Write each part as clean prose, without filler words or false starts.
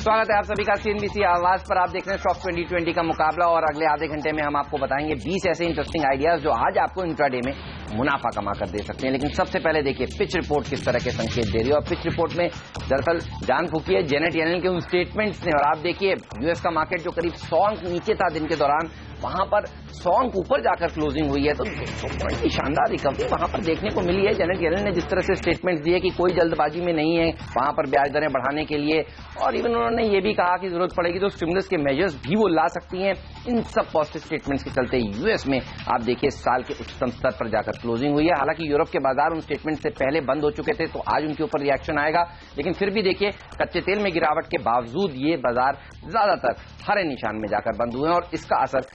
स्वागत है आप सभी का CNBC आवाज पर। आप देख रहे हैं स्टॉक 2020 का मुकाबला और अगले आधे घंटे में हम आपको बताएंगे 20 ऐसे इंटरेस्टिंग आइडियाज जो आज आपको इंट्राडे में मुनाफा कमा कर दे सकते हैं। लेकिन सबसे पहले देखिए पिच रिपोर्ट किस तरह के संकेत दे रही है और पिच रिपोर्ट में दरअसल जान फूकी है जेनेट येलेन के उन स्टेटमेंट्स ने। और आप देखिए यूएस का मार्केट जो करीब 100 अंक नीचे था दिन के दौरान, वहां पर 100 अंक ऊपर जाकर क्लोजिंग हुई है, तो 200 पॉइंट की शानदार रिकवरी वहां पर देखने को मिली है। जेनेट येलेन ने जिस तरह से स्टेटमेंट्स दिए कि कोई जल्दबाजी में नहीं है वहां पर ब्याज दरें बढ़ाने के लिए, और इवन उन्होंने ये भी कहा कि जरूरत पड़ेगी तो स्टिमुलस के मेजर्स भी वो ला सकती हैं। इन सब पॉजिटिव स्टेटमेंट्स के चलते यूएस में आप देखिए साल के उच्चतम स्तर पर जाकर क्लोजिंग हुई है। हालांकि यूरोप के बाजार उन स्टेटमेंट से पहले बंद हो चुके थे, तो आज उनके ऊपर रिएक्शन आएगा। लेकिन फिर भी देखिए कच्चे तेल में गिरावट के बावजूद ये बाजार ज्यादातर हरे निशान में जाकर बंद हुए हैं और इसका असर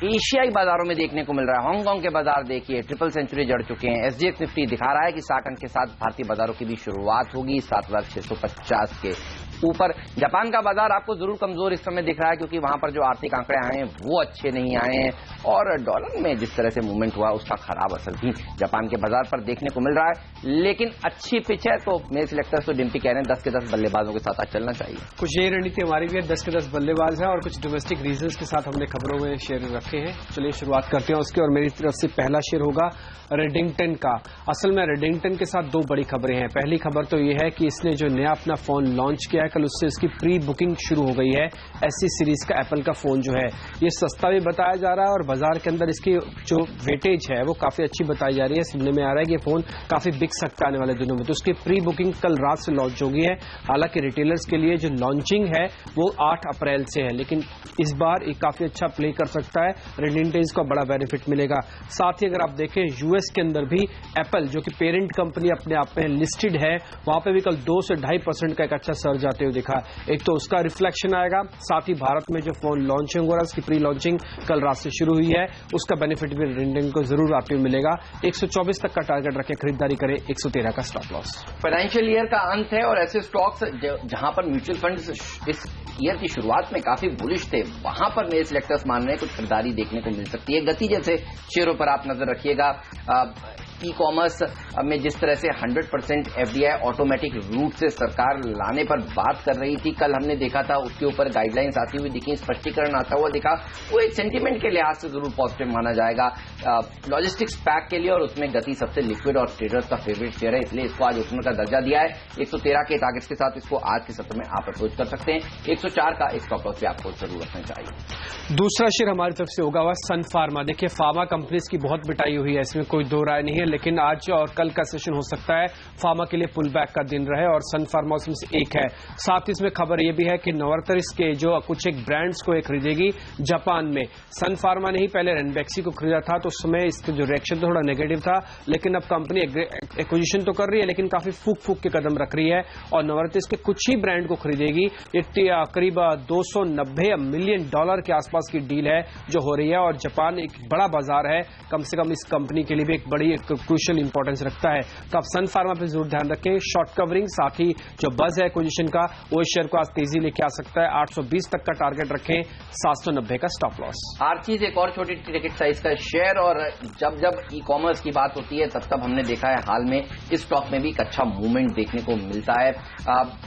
एशियाई बाजारों में देखने को मिल रहा है। हांगकांग के बाजार देखिए ट्रिपल सेंचुरी जड़ चुके हैं। SGX निफ्टी दिखा रहा है कि 60 अंक के साथ भारतीय बाजारों की भी शुरुआत होगी 7650 के ऊपर। जापान का बाजार आपको जरूर कमजोर इस समय दिख रहा है क्योंकि वहां पर जो आर्थिक आंकड़े आए हैं वो अच्छे नहीं आए हैं और डॉलर में जिस तरह से मूवमेंट हुआ उसका खराब असर भी जापान के बाजार पर देखने को मिल रहा है। लेकिन अच्छी पिच है तो मेरे सिलेक्टर्स तो डिम्पी कह रहे हैं 10 के 10 बल्लेबाजों के साथ आज चलना चाहिए। कुछ ये रणनीति हमारी भी है, 10 के 10 बल्लेबाज है और कुछ डोमेस्टिक रीजंस के साथ हमने खबरों में शेयर रखे हैं। चलिए शुरुआत करते हैं उसकी और मेरी तरफ से पहला शेयर होगा रेडिंगटन का। असल में रेडिंगटन के साथ दो बड़ी खबरें हैं। पहली खबर तो ये है कि इसने जो नया अपना फोन लॉन्च किया है कल उससे इसकी प्री बुकिंग शुरू हो गई है। SE सीरीज का एप्पल का फोन जो है ये सस्ता भी बताया जा रहा है और बाजार के अंदर इसकी जो वेटेज है वो काफी अच्छी बताई जा रही है। सुनने में आ रहा है कि ये फोन काफी बिक सकता है आने वाले दिनों में, तो उसकी प्री बुकिंग कल रात से लॉन्च होगी है। हालांकि रिटेलर्स के लिए जो लॉन्चिंग है वो 8 अप्रैल से है, लेकिन इस बार ये काफी अच्छा प्ले कर सकता है। रेडिंगटन को बड़ा बेनिफिट मिलेगा। साथ ही अगर आप देखें यूएस के अंदर भी एप्पल जो कि पेरेंट कंपनी अपने आप में लिस्टेड है, वहां पे भी कल 2 से 2.5% का एक अच्छा सर्ज आते हुए दिखा। एक तो उसका रिफ्लेक्शन आएगा, साथ ही भारत में जो फोन लॉन्चिंग हो रहा है उसकी प्री लॉन्चिंग कल रात से शुरू हुई है, उसका बेनिफिट भी रेडिंगटन को जरूर आते हुए मिलेगा। 124 तक का टारगेट रखे, खरीदारी करें, 113 का स्टॉप लॉस। फाइनेंशियल ईयर का अंत है और ऐसे स्टॉक्स जहां पर म्यूचुअल फंड्स इस ईयर की शुरुआत में काफी बुलिश थे, वहां पर मेरे सिलेक्टर्स मान रहे हैं कुछ खरीदारी देखने को मिल सकती है। गति जैसे शेयरों पर आप नजर रखिएगा। ई कॉमर्स में जिस तरह से 100% FDI ऑटोमेटिक रूट से सरकार लाने पर बात कर रही थी, कल हमने देखा था उसके ऊपर गाइडलाइंस आती हुई दिखी, स्पष्टीकरण आता हुआ दिखा, वो एक सेंटीमेंट के लिहाज से जरूर पॉजिटिव माना जाएगा। लॉजिस्टिक्स पैक के लिए और उसमें गति सबसे लिक्विड और ट्रेडर्स का फेवरेट शेयर है, इसलिए इसको आज ओपनर का दर्जा दिया है। 113 के टारगेट्स के साथ इसको आज के सत्र में आप अप्रोच कर सकते हैं। 104 का स्टॉप लॉस भी आपको जरूर रखना चाहिए। दूसरा शेयर हमारी तरफ से होगा वह सन फार्मा। देखिए फार्मा कंपनीज की बहुत पिटाई हुई है, इसमें कोई दो राय नहीं है, लेकिन आज और कल का सेशन हो सकता है फार्मा के लिए पुल बैक का दिन रहे और सन फार्मा उसमें से एक है। साथ ही इसमें खबर यह भी है कि नवरतरिस के जो कुछ एक ब्रांड्स को खरीदेगी जापान में। सन फार्मा ने ही पहले रेनबैक्सी को खरीदा था तो उस समय इसका जो रिएक्शन थोड़ा नेगेटिव था, लेकिन अब कंपनी एक्विजिशन तो कर रही है लेकिन काफी फूक के कदम रख रही है और नवरतरिस के कुछ ही ब्रांड को खरीदेगी। ये करीब $290 मिलियन के आसपास की डील है जो हो रही है और जापान एक बड़ा बाजार है, कम से कम इस कंपनी के लिए भी एक बड़ी क्रूशियल इंपॉर्टेंस रखता है। तो आप सन फार्मा पे जरूर ध्यान रखें। शॉर्ट कवरिंग साथ ही जो बज है एक्विजिशन का वो शेयर को आज तेजी लेके आ सकता है। 820 तक का टारगेट रखें, 790 का स्टॉप लॉस। आर्चीज एक और छोटी टिकट साइज का शेयर और जब ई कॉमर्स की बात होती है तब हमने देखा है हाल में इस स्टॉक में भी एक अच्छा मूवमेंट देखने को मिलता है।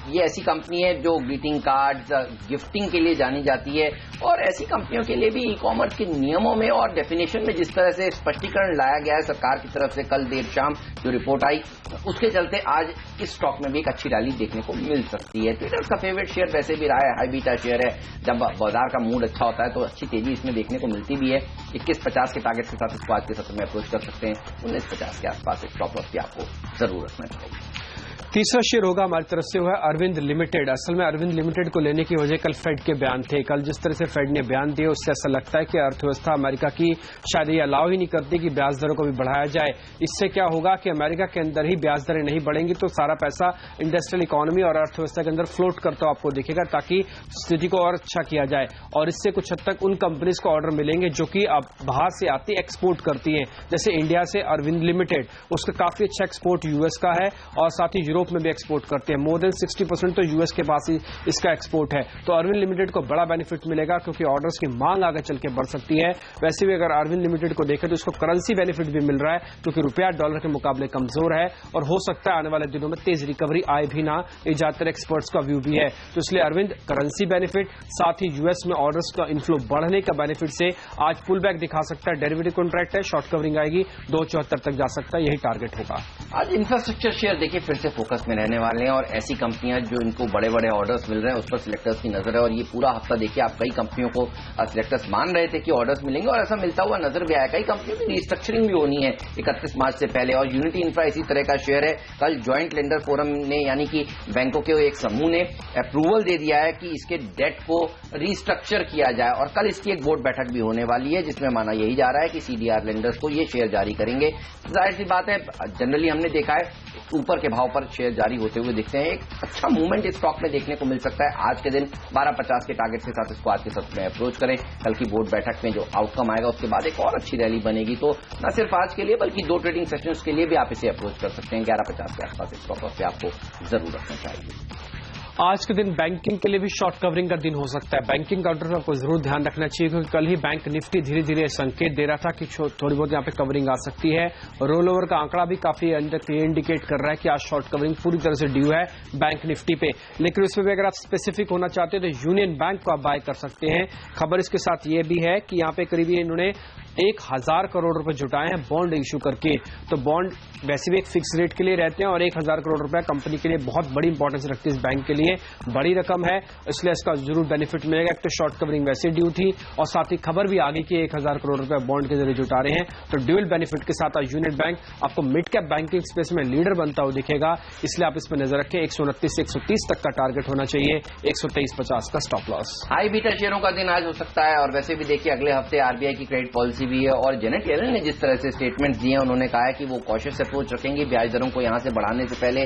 ये ऐसी कंपनी है जो ग्रीटिंग कार्ड्स गिफ्टिंग के लिए जानी जाती है और ऐसी कंपनियों के लिए भी ई कॉमर्स के नियमों में और डेफिनेशन में जिस तरह से स्पष्टीकरण लाया गया है सरकार की तरफ से कल देर शाम जो रिपोर्ट आई, उसके चलते आज इस स्टॉक में भी एक अच्छी रैली देखने को मिल सकती है। ट्रेडर्स का फेवरेट शेयर वैसे भी रहा है, हाई बीटा शेयर है। जब बाजार का मूड अच्छा होता है तो अच्छी तेजी इसमें देखने को मिलती भी है। 2150 के टारगेट के साथ इसको आज के सत्र में अप्रोच कर सकते हैं। 1950 के आसपास एक स्टॉप लॉस भी आपको जरूर रखना चाहिए। तीसरा शेयर होगा हमारी तरफ से हुआ है अरविंद लिमिटेड। असल में अरविंद लिमिटेड को लेने की वजह कल फेड के बयान थे। कल जिस तरह से फेड ने बयान दिए उससे ऐसा लगता है कि अर्थव्यवस्था अमेरिका की शायद ये अलाउ ही नहीं करती कि ब्याज दरों को भी बढ़ाया जाए। इससे क्या होगा कि अमेरिका के अंदर ही ब्याज दरें नहीं बढ़ेंगी तो सारा पैसा इंडस्ट्रियल इकोनॉमी और अर्थव्यवस्था के अंदर फ्लोट करता आपको दिखेगा ताकि स्थिति को और अच्छा किया जाए और इससे कुछ हद तक उन कंपनीज को ऑर्डर मिलेंगे जो कि अब बाहर से आती एक्सपोर्ट करती हैं। जैसे इंडिया से अरविंद लिमिटेड, उसका काफी अच्छा एक्सपोर्ट यूएस का है और साथ ही यूरोप यूरोप में भी एक्सपोर्ट करते हैं। मोर देन 60% तो यूएस के पास ही इसका एक्सपोर्ट है। तो अरविंद लिमिटेड को बड़ा बेनिफिट मिलेगा क्योंकि ऑर्डर्स की मांग आगे चल के बढ़ सकती है। वैसे भी अगर अरविंद लिमिटेड को देखें तो इसको करेंसी बेनिफिट भी मिल रहा है क्योंकि रुपया डॉलर के मुकाबले कमजोर है और हो सकता है आने वाले दिनों में तेज रिकवरी आए भी ना, ये ज्यादातर एक्सपर्ट्स का व्यू भी है। तो इसलिए अरविंद करेंसी बेनिफिट, साथ ही यूएस में ऑर्डर्स का इनफ्लो बढ़ने का बेनिफिट से आज पुल बैक दिखा सकता है। डेरिवेटिव कॉन्ट्रैक्ट है, शॉर्ट कवरिंग आएगी, 274 तक जा सकता है, यही टारगेट होगा। आज इंफ्रास्ट्रक्चर शेयर देखिए फिर से फोकस में रहने वाले हैं और ऐसी कंपनियां जो इनको बड़े बड़े ऑर्डर्स मिल रहे हैं उस पर सिलेक्टर्स की नजर है। और ये पूरा हफ्ता देखिए आप कई कंपनियों को सिलेक्टर्स मान रहे थे कि ऑर्डर्स मिलेंगे और ऐसा मिलता हुआ नजर भी आया। कई कंपनियों की रिस्ट्रक्चरिंग भी होनी है 31 मार्च से पहले और यूनिटी इंफ्रा इसी तरह का शेयर है। कल ज्वाइंट लेंडर फोरम ने यानी कि बैंकों के एक समूह ने अप्रूवल दे दिया है कि इसके डेट को रिस्ट्रक्चर किया जाए और कल इसकी एक बोर्ड बैठक भी होने वाली है जिसमें माना यही जा रहा है कि सीडीआर लेंडर्स को ये शेयर जारी करेंगे। जाहिर सी बात है, जनरली हमने देखा है ऊपर के भाव पर शेयर जारी होते हुए दिखते हैं। एक अच्छा मूवमेंट इस स्टॉक में देखने को मिल सकता है। आज के दिन 1250 के टारगेट के साथ इसको आज के सत्र में अप्रोच करें। कल की बोर्ड बैठक में जो आउटकम आएगा उसके बाद एक और अच्छी रैली बनेगी। तो न सिर्फ आज के लिए बल्कि 2 ट्रेडिंग सेशंस के लिए भी आप इसे अप्रोच कर सकते हैं। 1150 के आसपास इस स्टॉक पे आपको जरूर रखना चाहिए। आज के दिन बैंकिंग के लिए भी शॉर्ट कवरिंग का दिन हो सकता है। बैंकिंग काउंटर पर आपको जरूर ध्यान रखना चाहिए क्योंकि कल ही बैंक निफ्टी धीरे धीरे संकेत दे रहा था कि थोड़ी बहुत यहां पे कवरिंग आ सकती है। रोल ओवर का आंकड़ा भी काफी इंडिकेट कर रहा है कि आज शॉर्ट कवरिंग पूरी तरह से ड्यू है बैंक निफ्टी पे। लेकिन उसमें भी अगर आप स्पेसिफिक होना चाहते हैं तो यूनियन बैंक को आप बाय कर सकते हैं। खबर इसके साथ ये भी है कि यहां पे करीब इन्होंने 1000 करोड़ रुपए जुटाए हैं बॉन्ड इश्यू करके। तो बॉन्ड वैसे भी एक फिक्स रेट के लिए रहते हैं और 1000 करोड़ रुपए कंपनी के लिए बहुत बड़ी इंपॉर्टेंस रखती है। इस बैंक के लिए बड़ी रकम है, इसलिए इसका जरूर बेनिफिट मिलेगा। एक तो शॉर्ट कवरिंग वैसे ड्यू थी और साथ ही खबर भी आगे की 1000 करोड़ रुपए बॉन्ड के जरिए जुटा रहे हैं। तो ड्यूअल बेनिफिट के साथ आज यूनियन बैंक आपको मिड कैप बैंकिंग स्पेस में लीडर बनता हुआ दिखेगा, इसलिए आप इस पर नजर रखें। 129 से 130 तक का टारगेट होना चाहिए, 123.50 का स्टॉप लॉस। हाई बीटा शेयरों का दिन आज हो सकता है और वैसे भी देखिए अगले हफ्ते आरबीआई की क्रेडिट पॉलिसी भी है और जेनेट येलन ने जिस तरह से स्टेटमेंट दिए उन्होंने कहा है कि वो कॉशियस अप्रोच रखेंगे, ब्याज दरों को यहां से बढ़ाने से पहले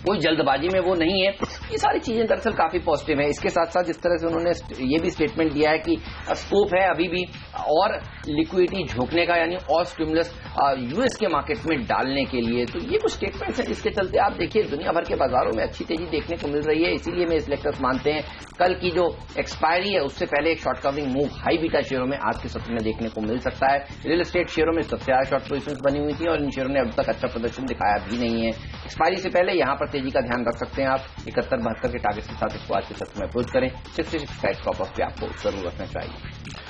कोई जल्दबाजी में वो नहीं है। ये सारी चीजें दरअसल काफी पॉजिटिव है। इसके साथ साथ जिस तरह से उन्होंने ये भी स्टेटमेंट दिया है कि स्कोप है अभी भी और लिक्विडिटी झोंकने का यानी और स्टिमुलस यूएस के मार्केट में डालने के लिए। तो ये कुछ स्टेटमेंट्स हैं जिसके चलते आप देखिए दुनिया भर के बाजारों में अच्छी तेजी देखने को मिल रही है। इसीलिए में सिलेक्टर्स मानते हैं कल की जो एक्सपायरी है उससे पहले एक short covering move high beta शेयरों में आज के सत्र में देखने को मिल सकता है। रियल एस्टेट शेयरों में सबसे ज्यादा शॉर्ट पोजीशंस बनी हुई थी और इन शेयरों ने अब तक अच्छा प्रदर्शन दिखाया भी नहीं है। एक्सपायरी से पहले यहां पर तेजी का ध्यान रख सकते हैं आप। 71-72 के टारगेट के साथ इसको आज के सत्र में अप्रोच करें। 66 का स्टॉप लॉस पे आपको जरूर रखना चाहिए।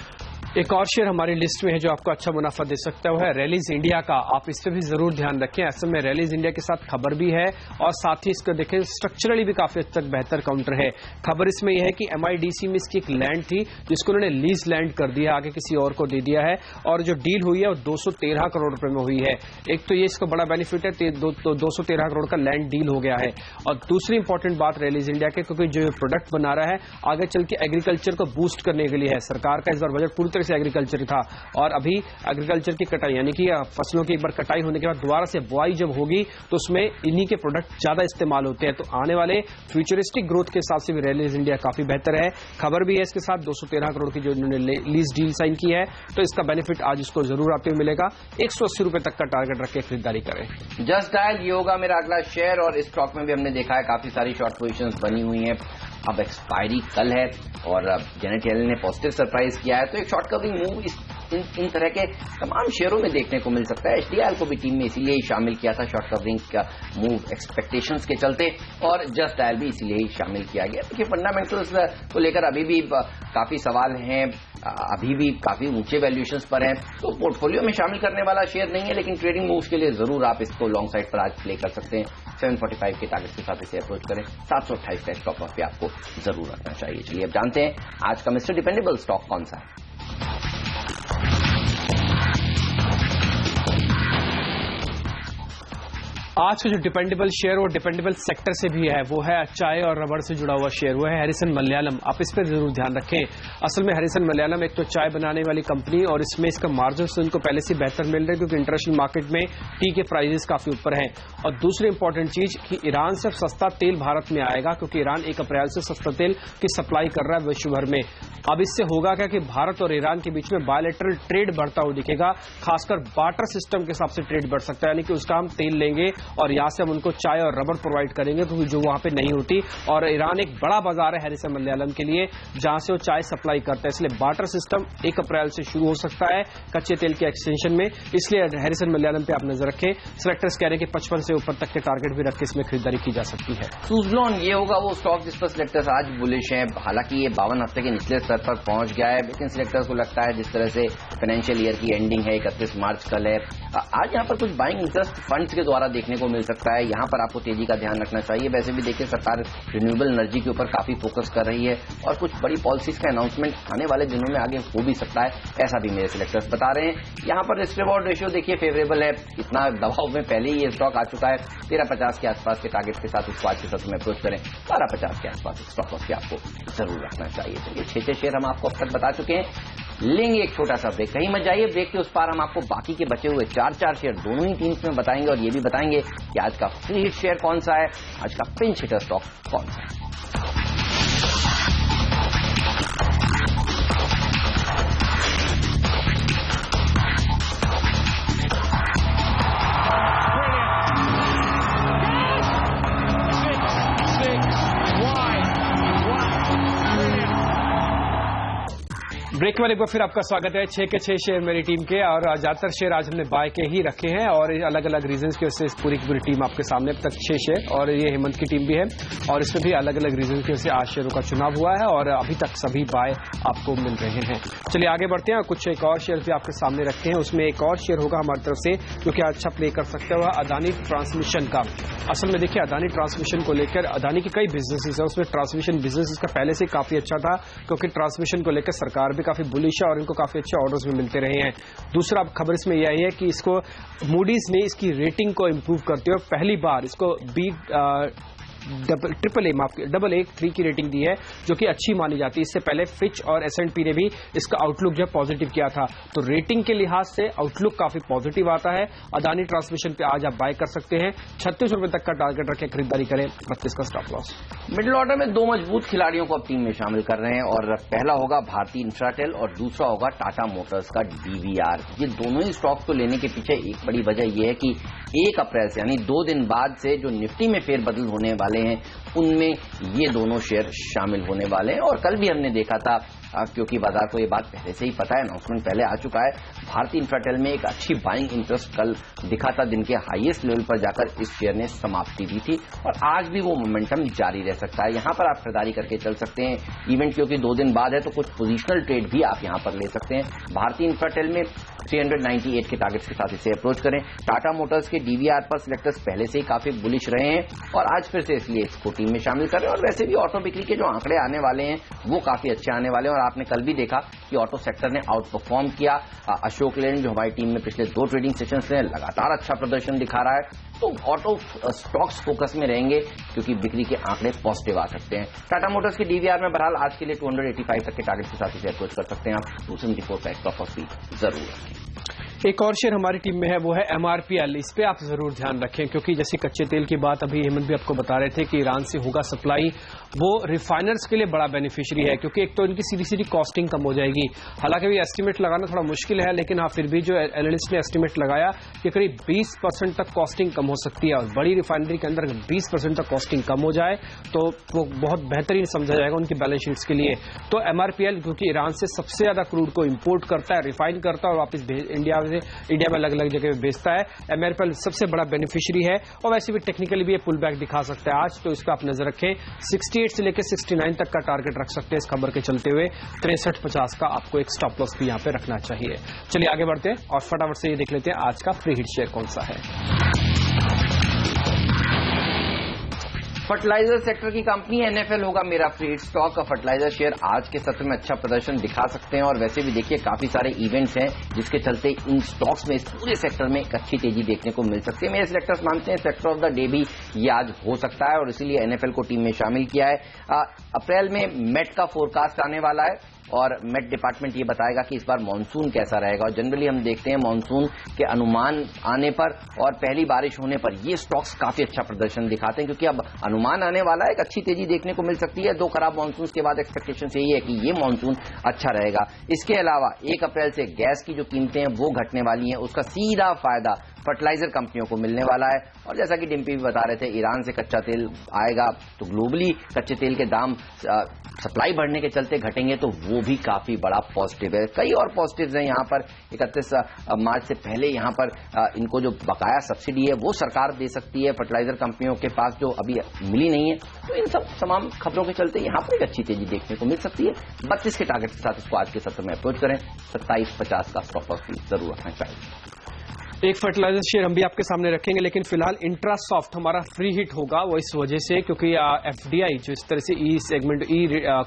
एक और शेयर हमारी लिस्ट में है जो आपको अच्छा मुनाफा दे सकता है, वो है रैलीज इंडिया का। आप इस पे भी जरूर ध्यान रखें। ऐसे में रैलीज इंडिया के साथ खबर भी है और साथ ही इसको देखें स्ट्रक्चरली भी काफी हद तक बेहतर काउंटर है। खबर इसमें यह है कि एमआईडीसी में इसकी एक लैंड थी जिसको उन्होंने लीज लैंड कर दिया, आगे किसी और को दे दिया है और जो डील हुई है वो 213 करोड़ रुपए में हुई है। एक तो ये इसका बड़ा बेनिफिट है, 213 करोड़ का लैंड डील हो गया है। और दूसरी इंपॉर्टेंट बात रैलीज इंडिया के, क्योंकि जो प्रोडक्ट बना रहा है आगे चल के एग्रीकल्चर को बूस्ट करने के लिए है। सरकार का इस बार बजट पूरी तरह से एग्रीकल्चर था और अभी एग्रीकल्चर की कटाई यानी कि फसलों की एक बार कटाई होने के बाद दोबारा से बुआई जब होगी तो उसमें इन्हीं के प्रोडक्ट ज्यादा इस्तेमाल होते हैं। तो आने वाले फ्यूचरिस्टिक ग्रोथ के हिसाब से भी रैलीज इंडिया काफी बेहतर है। खबर भी है इसके साथ 213 करोड़ की जो इन्होंने लीज डील साइन की है, तो इसका बेनिफिट आज इसको जरूर आते हुए मिलेगा। 180 रुपए तक का टारगेट रख के खरीदारी करें। जस्ट डायल ये होगा मेरा अगला शेयर और इस स्टॉक में भी हमने देखा है काफी सारी शॉर्ट पोजीशंस बनी हुई हैं। अब एक्सपायरी कल है और जेनेट येलन ने पॉजिटिव सरप्राइज किया है, तो एक शॉर्ट कवरिंग मूव इन तरह के तमाम शेयरों में देखने को मिल सकता है। एचडीआईएल को भी टीम में इसीलिए ही शामिल किया था शॉर्ट कवरिंग का मूव एक्सपेक्टेशंस के चलते और जस्ट डायल भी इसीलिए ही शामिल किया गया। देखिए फंडामेंटल्स को लेकर अभी भी काफी सवाल हैं, अभी भी काफी ऊंचे वैल्यूएशंस पर हैं, तो पोर्टफोलियो में शामिल करने वाला शेयर नहीं है, लेकिन ट्रेडिंग मूव्स के लिए जरूर आप इसको लॉन्ग साइड पर आज प्ले कर सकते हैं। 745 के टारगेट के साथ इसे अप्रोच करें। 728 का स्टॉप लॉस पे आपको जरूर रखना चाहिए। चलिए अब जानते हैं आज का मिस्टर डिपेंडेबल स्टॉक कौन सा है। आज का जो डिपेंडेबल शेयर वो डिपेंडेबल सेक्टर से भी है, वो है चाय और रबड़ से जुड़ा हुआ शेयर, वो है हैरिसन मलयालम। आप इस पर जरूर ध्यान रखें। असल में हैरिसन मलयालम एक तो चाय बनाने वाली कंपनी और इसमें इसका मार्जिन उनको पहले से बेहतर मिल रहा है क्योंकि इंटरनेशनल मार्केट में टी के प्राइसेस काफी ऊपर हैं। और दूसरी इंपॉर्टेंट चीज कि ईरान से सस्ता तेल भारत में आएगा क्योंकि ईरान 1 अप्रैल से सस्ता तेल की सप्लाई कर रहा है विश्व भर में। अब इससे होगा क्या कि भारत और ईरान के बीच में बायलैटरल ट्रेड बढ़ता हुआ दिखेगा, खासकर बार्टर सिस्टम के हिसाब से ट्रेड बढ़ सकता है, यानी कि उसका हम तेल लेंगे और यहाँ से हम उनको चाय और रबड़ प्रोवाइड करेंगे क्योंकि जो वहां पे नहीं होती। और ईरान एक बड़ा बाजार है हैरिसन मलयालम के लिए जहां से वो चाय सप्लाई करता है, इसलिए बार्टर सिस्टम 1 अप्रैल से शुरू हो सकता है कच्चे तेल के एक्सटेंशन में, इसलिए हैरिसन मलयालम पे आप नजर रखें। सेलेक्टर्स कह रहे हैं कि 55 से ऊपर तक के टारगेट भी रख के इसमें खरीदारी की जा सकती है। सुजलॉन ये होगा वो स्टॉक जिस पर सिलेक्टर्स आज बुलिश हैं, हालांकि ये 52 हफ्ते के निचले स्तर पर पहुंच गया है, लेकिन सिलेक्टर्स को लगता है जिस तरह से फाइनेंशियल ईयर की एंडिंग है 31 मार्च कल है, आज यहाँ पर कुछ बाइंग इंटरेस्ट फंड्स के द्वारा देखने को मिल सकता है, यहाँ पर आपको तेजी का ध्यान रखना चाहिए। वैसे भी देखिए सरकार रिन्यूएबल एनर्जी के ऊपर काफी फोकस कर रही है और कुछ बड़ी पॉलिसीज का अनाउंसमेंट आने वाले दिनों में आगे हो भी सकता है, ऐसा भी मेरे सिलेक्टर्स बता रहे हैं। यहाँ पर रिस्क रिवॉर्ड रेशियो देखिए फेवरेबल है, इतना दबाव में पहले ही ये स्टॉक आ चुका है, 1350 के आसपास के टारगेट के साथ इसको आज के सत्र में अप्रोच करें, 1250 के आसपास स्टॉक लॉस आपको जरूर रखना चाहिए। चलिए 6 शेयर हम आपको अब तक बता चुके हैं, लेंगे एक छोटा सा ब्रेक, कहीं मत जाइए, ब्रेक के उस पार हम आपको बाकी के बचे हुए 4 शेयर दोनों ही टीम्स में बताएंगे और ये भी बताएंगे कि आज का फ्री हिट शेयर कौन सा है, आज का पिंच हिटर स्टॉक कौन सा है। ब्रेक में एक बार फिर आपका स्वागत है। 6 के 6 शेयर मेरी टीम के और ज्यादातर शेयर आज हमने बाय के ही रखे हैं और अलग अलग रीजंस की वजह से पूरी की पूरी टीम आपके सामने अब तक 6 शेयर और ये हेमंत की टीम भी है और इसमें भी अलग अलग रीजन की वजह से आज शेयरों का चुनाव हुआ है और अभी तक सभी बाय आपको मिल रहे हैं। चलिए आगे बढ़ते हैं, कुछ एक और शेयर भी आपके सामने रखे हैं, उसमें एक और शेयर होगा हमारी तरफ से क्योंकि अच्छा प्ले कर सकता है अदानी ट्रांसमिशन का। असल में देखिए अदानी ट्रांसमिशन को लेकर अदानी के कई बिजनेसेस है, उसमें ट्रांसमिशन बिजनेस इसका पहले से काफी अच्छा था क्योंकि ट्रांसमिशन को लेकर सरकार भी काफी बुलिश है और इनको काफी अच्छे ऑर्डर्स भी मिलते रहे हैं। दूसरा खबर इसमें यह है कि इसको मूडीज ने इसकी रेटिंग को इंप्रूव करते हुए पहली बार इसको AA3 की रेटिंग दी है जो कि अच्छी मानी जाती है। इससे पहले फिच और S&P ने भी इसका आउटलुक जो पॉजिटिव किया था, तो रेटिंग के लिहाज से आउटलुक काफी पॉजिटिव आता है। अदानी ट्रांसमिशन पे आज आप बाय कर सकते हैं, 36 रुपए तक का टारगेट रखें, खरीदारी करें, 32 का स्टॉप लॉस। मिडिल ऑर्डर में 2 मजबूत खिलाड़ियों को अब टीम में शामिल कर रहे हैं और पहला होगा भारती इंफ्राटेल और दूसरा होगा टाटा मोटर्स का DVR। ये दोनों ही स्टॉक्स को लेने के पीछे एक बड़ी वजह यह है कि 1 अप्रैल से यानी 2 दिन बाद से जो निफ्टी में फेरबदल होने वाले हैं उनमें ये दोनों शेयर शामिल होने वाले हैं। और कल भी हमने देखा था क्योंकि बाजार को ये बात पहले से ही पता है, अनाउंसमेंट पहले आ चुका है, भारतीय इंफ्राटेल में एक अच्छी बाइंग इंटरेस्ट कल दिखा था, दिन के हाईएस्ट लेवल पर जाकर इस शेयर ने समाप्ति दी थी और आज भी वो मोमेंटम जारी रह सकता है। यहां पर आप खरीदारी करके चल सकते हैं, इवेंट क्योंकि 2 दिन बाद है तो कुछ पोजिशनल ट्रेड भी आप यहां पर ले सकते हैं। भारतीय इंफ्राटेल में 398 के टारगेट्स के साथ इसे अप्रोच करें। टाटा मोटर्स के DVR पर सिलेक्टर्स पहले से ही काफी बुलिश रहे हैं और आज फिर से इसलिए इसको टीम में शामिल करें। और वैसे भी ऑटो बिक्री के जो आंकड़े आने वाले हैं वो काफी अच्छे आने वाले हैं और आपने कल भी देखा कि ऑटो सेक्टर ने आउट परफॉर्म किया। अशोक लेलैंड जो हमारी टीम में पिछले 2 ट्रेडिंग सेशंस में लगातार अच्छा प्रदर्शन दिखा रहा है, तो ऑटो स्टॉक्स फोकस में रहेंगे क्योंकि बिक्री के आंकड़े पॉजिटिव आ सकते हैं। टाटा मोटर्स के DVR में बहरहाल आज के लिए 285 तक के टारगेट के साथ इसे अप्रोच कर सकते हैं आप। 274 का स्टॉप लॉस भी जरूर रखें। एक और शेयर हमारी टीम में है वो है MRPL, इस पे आप जरूर ध्यान रखें क्योंकि जैसे कच्चे तेल की बात अभी हेमंत भी आपको बता रहे थे कि ईरान से होगा सप्लाई, वो रिफाइनर्स के लिए बड़ा बेनिफिशियरी है क्योंकि एक तो इनकी सीधी कॉस्टिंग कम हो जाएगी। हालांकि भी एस्टिमेट लगाना थोड़ा मुश्किल है लेकिन हाँ फिर भी जो एनालिस्ट ने एस्टिमेट लगाया कि करीब 20% तक कॉस्टिंग कम हो सकती है और बड़ी रिफाइनरी के अंदर 20% तक कॉस्टिंग कम हो जाए तो वो बहुत बेहतरीन समझा जाएगा उनकी बैलेंस शीट्स के लिए। तो MRPL क्योंकि ईरान से सबसे ज्यादा क्रूड को इंपोर्ट करता है, रिफाइन करता है और वापस इंडिया में अलग अलग जगह बेचता है, MRPL सबसे बड़ा बेनिफिशियरी है और वैसे भी टेक्निकली भी ये पुल बैक दिखा सकता है आज, तो इसका आप नजर रखें। 68 से लेकर 69 तक का टारगेट रख सकते हैं इस खबर के चलते हुए। 63.50 का आपको एक स्टॉप लॉस भी यहां पे रखना चाहिए। चलिए आगे बढ़ते हैं और फटाफट से ये देख लेते हैं आज का फ्री हिट शेयर कौन सा है। फर्टिलाइजर सेक्टर की कंपनी NFL होगा मेरा फ्री हिट स्टॉक। का फर्टिलाइजर शेयर आज के सत्र में अच्छा प्रदर्शन दिखा सकते हैं और वैसे भी देखिए काफी सारे इवेंट्स हैं जिसके चलते इन स्टॉक्स में इस पूरे सेक्टर में एक अच्छी तेजी देखने को मिल सकती है। मेरे सिलेक्टर्स मानते हैं सेक्टर ऑफ द डे भी ये आज हो सकता है और इसीलिए NFL को टीम में शामिल किया है। अप्रैल में मेट का फोरकास्ट आने वाला है और मेट डिपार्टमेंट ये बताएगा कि इस बार मानसून कैसा रहेगा और जनरली हम देखते हैं मानसून के अनुमान आने पर और पहली बारिश होने पर ये स्टॉक्स काफी अच्छा प्रदर्शन दिखाते हैं क्योंकि अब अनुमान आने वाला है, एक अच्छी तेजी देखने को मिल सकती है। 2 खराब मानसून के बाद एक्सपेक्टेशन यही है कि ये मानसून अच्छा रहेगा। इसके अलावा 1 अप्रैल से गैस की जो कीमतें हैं वो घटने वाली हैं, उसका सीधा फायदा फर्टिलाइजर कंपनियों को मिलने वाला है। और जैसा कि डिम्पी भी बता रहे थे, ईरान से कच्चा तेल आएगा तो ग्लोबली कच्चे तेल के दाम सप्लाई बढ़ने के चलते घटेंगे, तो वो भी काफी बड़ा पॉजिटिव है। कई और पॉजिटिव्स हैं यहाँ पर। 31 मार्च से पहले यहाँ पर इनको जो बकाया सब्सिडी है वो सरकार दे सकती है फर्टिलाइजर कंपनियों के पास, जो अभी मिली नहीं है। तो इन सब तमाम खबरों के चलते यहाँ पर एक अच्छी तेजी देखने को मिल सकती है। 32 के टारगेट के साथ इसको आज के सत्र में अप्रोच करें। 27.50 का स्टॉप लॉस भी जरूर रखना चाहिए। एक फर्टिलाइजर शेयर हम भी आपके सामने रखेंगे, लेकिन फिलहाल इंट्रासॉफ्ट हमारा फ्री हिट होगा, वो इस वजह से क्योंकि एफडीआई जो इस तरह से ई सेगमेंट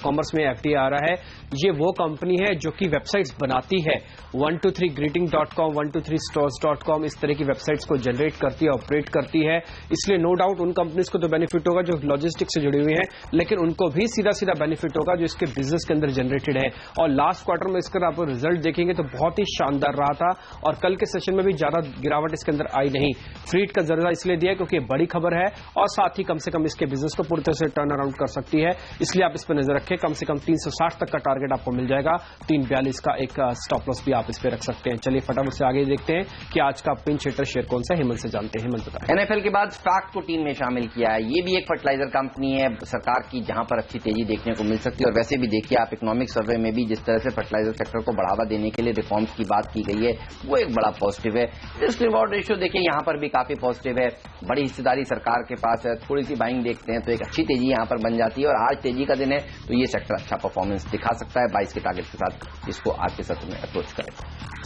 कॉमर्स में एफडीआई आ रहा है, ये वो कंपनी है जो कि वेबसाइट्स बनाती है। 123greeting.com, 123stores.com इस तरह की वेबसाइट्स को जनरेट करती है, ऑपरेट करती है। इसलिए नो डाउट उन कंपनीज को तो बेनिफिट होगा जो लॉजिस्टिक्स से जुड़ी हुई है, लेकिन उनको भी सीधा सीधा बेनिफिट होगा जो इसके बिजनेस के अंदर जनरेटेड है। और लास्ट क्वार्टर में इसका आप रिजल्ट देखेंगे तो बहुत ही शानदार रहा था, और कल के सेशन में भी ज्यादा गिरावट इसके अंदर आई नहीं। फ्रीट का दर्जा इसलिए दिया क्योंकि बड़ी खबर है और साथ ही कम से कम इसके बिजनेस को पूरी तरह से टर्न अराउंड कर सकती है, इसलिए आप इस पर नजर रखें। कम से कम 360 तक का टारगेट आपको मिल जाएगा। 342 का एक स्टॉप लॉस भी आप इस पर रख सकते हैं। चलिए फटाफट से आगे देखते हैं कि आज का पिंच हिटर शेयर कौन सा है। हेमंत से जानते हैं। हेमंत बताएं। एनएफएल के बाद स्टार्क को टीम में शामिल किया है। ये भी एक फर्टिलाइजर कंपनी है सरकार की, जहां पर अच्छी तेजी देखने को मिल सकती है। और वैसे भी देखिए आप, इकोनॉमिक सर्वे में भी जिस तरह से फर्टिलाइजर सेक्टर को बढ़ावा देने के लिए रिफॉर्म्स की बात की गई है, वो एक बड़ा पॉजिटिव है। रिस्क रिवॉर्ड रेशियो देखिए यहां पर भी काफी पॉजिटिव है। बड़ी हिस्सेदारी सरकार के पास है। थोड़ी सी बाइंग देखते हैं तो एक अच्छी तेजी यहां पर बन जाती है। और आज तेजी का दिन है तो ये सेक्टर अच्छा परफॉर्मेंस दिखा सकता है। 22 के टारगेट के साथ इसको आज के सत्र में अप्रोच करें।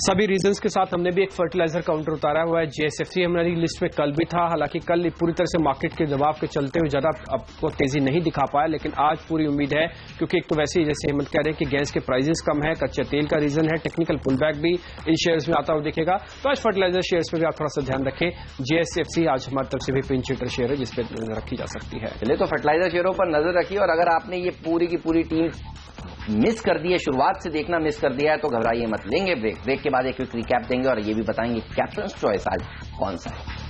सभी रीजंस के साथ हमने भी एक फर्टिलाइजर काउंटर उतारा हुआ है। जेएसएफसी हमारी लिस्ट में कल भी था, हालांकि कल पूरी तरह से मार्केट के दबाव के चलते हुए ज्यादा आपको तेजी नहीं दिखा पाया, लेकिन आज पूरी उम्मीद है क्योंकि एक तो वैसे ही जैसे हेमंत कह रहे हैं कि गैस के प्राइसेस कम है, कच्चे तेल का रीजन है, टेक्निकल पुलबैक भी इन शेयर्स में आता हुआ दिखेगा। तो आज फर्टिलाइजर शेयर्स में भी आप थोड़ा सा ध्यान रखें। जेएसएफसी आज हमारी तरफ से भी पिंच हिटर शेयर है जिस पर नजर रखी जा सकती है। चलिए तो फर्टिलाइजर शेयरों पर नजर रखिए। और अगर आपने ये पूरी की पूरी टीम मिस कर दी है, शुरुआत से देखना मिस कर दिया है, तो घबराइए मत। लेंगे ब्रेक के बाद एक क्विक रिकैप देंगे और ये भी बताएंगे कैप्टन चॉइस आज कौन सा है।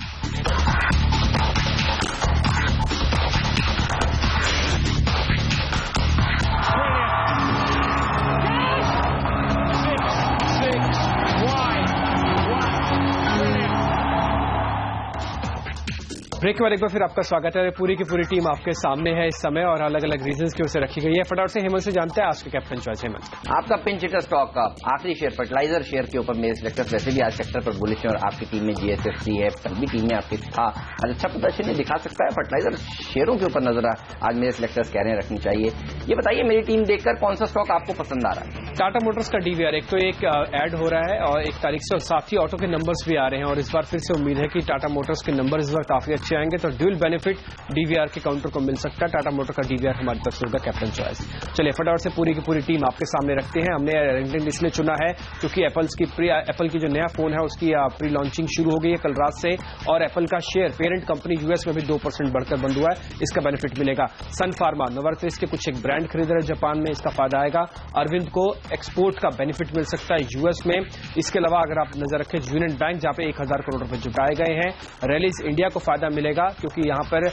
ब्रेक के बाद एक बार फिर आपका स्वागत है। पूरी की पूरी टीम आपके सामने है इस समय और अलग अलग रीजंस की ओर से रखी गई है। फटाफट से हेमंत से जानते हैं आज का कैप्टन चॉइस। हेमंत, आपका पिंच हिटर स्टॉक का आखिरी शेयर फर्टिलाइजर शेयर के ऊपर मेरे सिलेक्टर्स वैसे भी आज सेक्टर पर बुलिश है और आपकी टीम में जीएसएफसी है, कल भी टीम में आपकी था। आज अच्छा प्रदर्शन दिखा सकता है। फर्टिलाइजर शेयरों के ऊपर नजर आज मेरे सिलेक्टर्स कह रहे हैं रखनी चाहिए। ये बताइए मेरी टीम देखकर कौन सा स्टॉक आपको पसंद आ रहा है? टाटा मोटर्स का डीवीआर एक तो एक ऐड हो रहा है और 1 तारीख से, और साथ ही ऑटो के नंबर्स भी आ रहे हैं और इस बार फिर से उम्मीद है कि टाटा मोटर्स के नंबर इस बार काफी अच्छे आएंगे, तो ड्यूल बेनिफिट डीवीआर के काउंटर को मिल सकता है। टाटा मोटर का डीवीआर हमारी तरफ से होगा कैप्टन चॉइस। चलिए फटाफट से पूरी की पूरी टीम आपके सामने रखते हैं। हमने रेंटिंग इसलिए चुना है क्योंकि एप्पल की जो नया फोन है उसकी प्री लॉन्चिंग शुरू हो गई है कल रात से, और एप्पल का शेयर पेरेंट कंपनी यूएस में भी 2% बढ़कर बंद हुआ है, इसका बेनिफिट मिलेगा। सन फार्मा, नोवार्टिस के कुछ एक ब्रांड खरीद रहे जापान में, इसका फायदा आएगा। अरविंद को एक्सपोर्ट का बेनिफिट मिल सकता है यूएस में। इसके अलावा अगर आप नजर रखें यूनियन बैंक जहां पे 1000 करोड़ रुपए जुटाए गए हैं। रैलीज इंडिया को फायदा मिलेगा क्योंकि यहां पर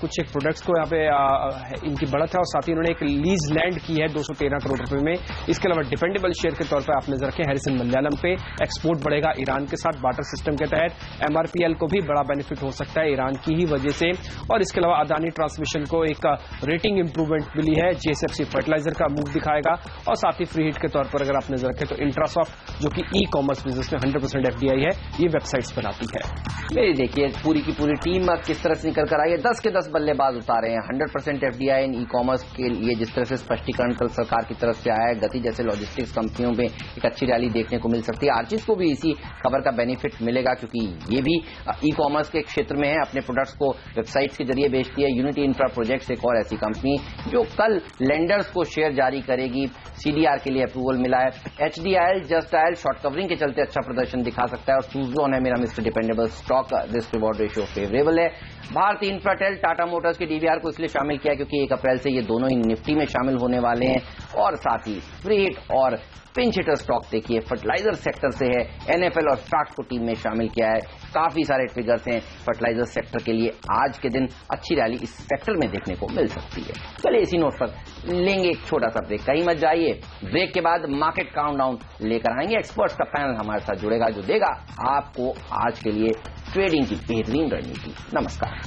कुछ एक प्रोडक्ट्स को यहाँ पे इनकी बढ़त है और साथ ही इन्होंने एक लीज लैंड की है 213 करोड़ रुपए में। इसके अलावा डिपेंडेबल शेयर के तौर पर आप नजर रखें हैरिसन मलयालम पे, एक्सपोर्ट बढ़ेगा ईरान के साथ बार्टर सिस्टम के तहत। एमआरपीएल को भी बड़ा बेनिफिट हो सकता है ईरान की ही वजह से। और इसके अलावा अदानी ट्रांसमिशन को एक रेटिंग इंप्रूवमेंट मिली है। जीएसएफसी फर्टिलाइजर का मूव दिखाएगा और साथ ही फ्री हिट के तौर पर अगर आप नजर रखें तो इंट्रासॉफ्ट जो कि ई कॉमर्स बिजनेस में 100% एफडीआई है, ये वेबसाइट्स बनाती है। मेरी देखिए पूरी की पूरी टीम किस तरह से निकल कर आई है। 10 के 10 बल्लेबाज उतारे हैं। 100% एफडीआई इन ई कॉमर्स के लिए जिस तरह से स्पष्टीकरण कल सरकार की तरफ से आया है, गति जैसे लॉजिस्टिक्स कंपनियों में एक अच्छी रैली देखने को मिल सकती है। आर्चिस को भी इसी खबर का बेनिफिट मिलेगा क्योंकि ये भी ई कॉमर्स के क्षेत्र में है, अपने प्रोडक्ट्स को वेबसाइट्स के जरिए बेचती है। यूनिटी इंफ्रा प्रोजेक्ट्स एक और ऐसी कंपनी जो कल लेंडर्स को शेयर जारी करेगी, सीडीआर के लिए अप्रूवल मिला है। HDIL just oil short covering के चलते अच्छा प्रदर्शन दिखा सकता है और सूजोन है मेरा mister dependable stock, risk reward ratio favourable available है। भारती इन्फ्राटेल, टाटा मोटर्स के डीवीआर को इसलिए शामिल किया क्योंकि 1 अप्रैल से ये दोनों ही निफ्टी में शामिल होने वाले हैं। और साथ ही फ्रेट और पिंच हिटर स्टॉक देखिए फर्टिलाइजर सेक्टर से है, एनएफएल और स्टार्ट को टीम में शामिल किया है। काफी सारे ट्रिगर्स हैं फर्टिलाइजर सेक्टर के लिए। आज के दिन अच्छी रैली इस सेक्टर में देखने को मिल सकती है। चलिए इसी नोट पर लेंगे एक छोटा सा ब्रेक, कहीं मत जाइए। ब्रेक के बाद मार्केट काउंटडाउन लेकर आएंगे, एक्सपर्ट्स का पैनल हमारे साथ जुड़ेगा जो देगा आपको आज के लिए ट्रेडिंग की बेहतरीन रणनीति। नमस्कार।